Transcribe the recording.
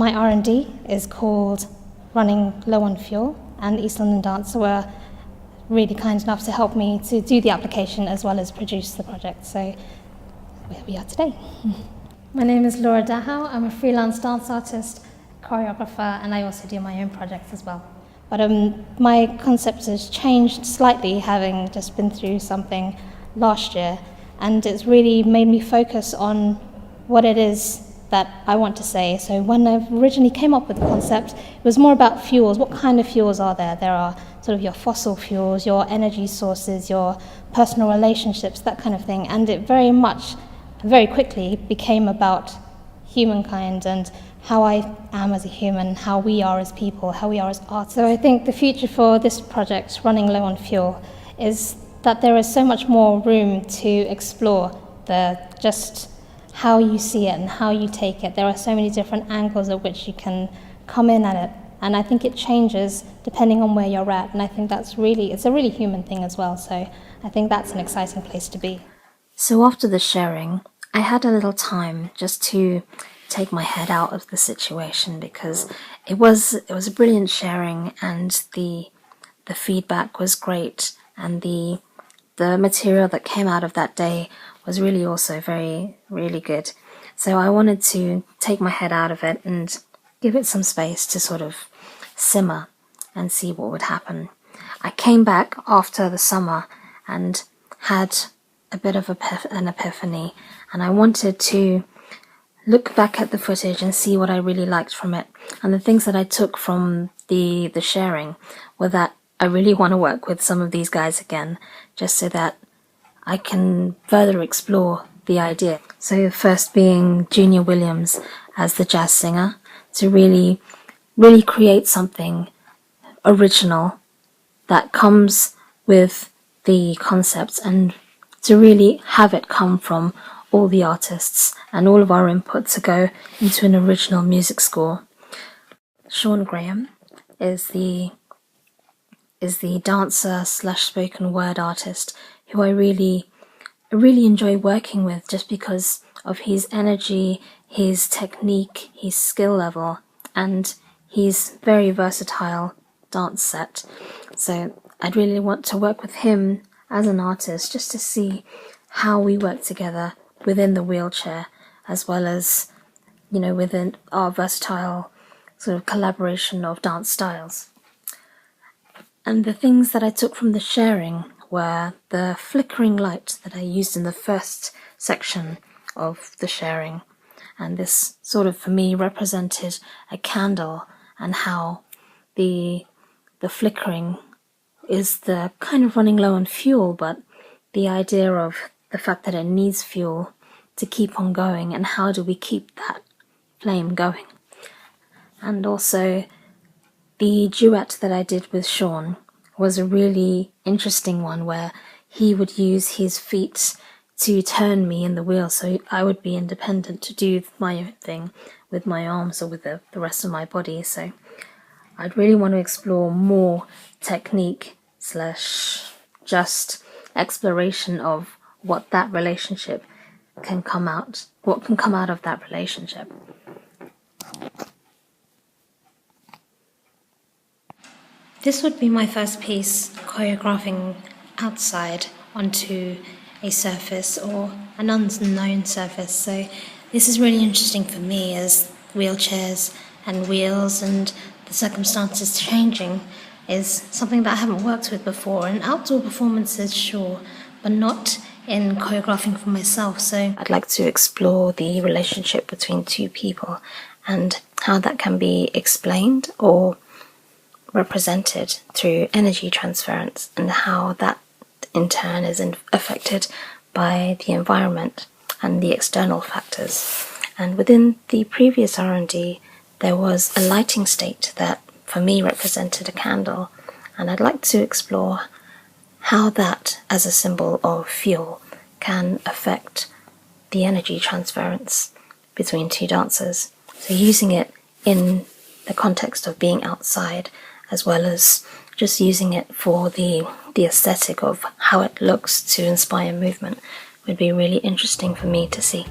My R&D is called Running Low on Fuel, and East London Dance were really kind enough to help me to do the application as well as produce the project. So where we are today. My name is Juliet Dajao. I'm a freelance dance artist, choreographer, and I also do my own projects as well. But my concept has changed slightly, having just been through something last year, and it's really made me focus on what it is that I want to say. So when I originally came up with the concept, it was more about fuels. What kind of fuels are there? There are sort of your fossil fuels, your energy sources, your personal relationships, that kind of thing. And it very quickly became about humankind and how I am as a human, how we are as people, how we are as artists. So I think the future for this project, Running Low on Fuel, is that there is so much more room to explore just how you see it and how you take it. There are so many different angles at which you can come in at it. And I think it changes depending on where you're at. And I think it's a really human thing as well. So I think that's an exciting place to be. So after the sharing, I had a little time just to take my head out of the situation, because it was a brilliant sharing, and the feedback was great, and the material that came out of that day was really also really good. So I wanted to take my head out of it and give it some space to sort of simmer and see what would happen. I came back after the summer and had a bit of an epiphany, and I wanted to look back at the footage and see what I really liked from it. And the things that I took from the sharing were that I really want to work with some of these guys again, just so that I can further explore the idea. So first being Junior Williams as the jazz singer, to really create something original that comes with the concepts, and to really have it come from all the artists and all of our input to go into an original music score. Sean Graham is the dancer / spoken word artist who I really enjoy working with, just because of his energy, his technique, his skill level, and his very versatile dance set. So I'd really want to work with him as an artist, just to see how we work together within the wheelchair, as well as, within our versatile sort of collaboration of dance styles. And the things that I took from the sharing were the flickering light that I used in the first section of the sharing. And this sort of, for me, represented a candle, and how the flickering is the kind of running low on fuel, but the idea of the fact that it needs fuel to keep on going, and how do we keep that flame going. And also the duet that I did with Sean was a really interesting one, where he would use his feet to turn me in the wheel, so I would be independent to do my own thing with my arms or with the rest of my body. So I'd really want to explore more technique / just exploration of what that relationship can come out, what can come out of that relationship. This would be my first piece choreographing outside onto a surface or an unknown surface. So this is really interesting for me, as wheelchairs and wheels and the circumstances changing is something that I haven't worked with before. In outdoor performances, sure, but not in choreographing for myself. So I'd like to explore the relationship between two people and how that can be explained or represented through energy transference, and how that in turn is affected by the environment and the external factors. And within the previous R&D, there was a lighting state that for me represented a candle, and I'd like to explore how that, as a symbol of fuel, can affect the energy transference between two dancers. So using it in the context of being outside, as well as just using it for the aesthetic of how it looks to inspire movement, would be really interesting for me to see.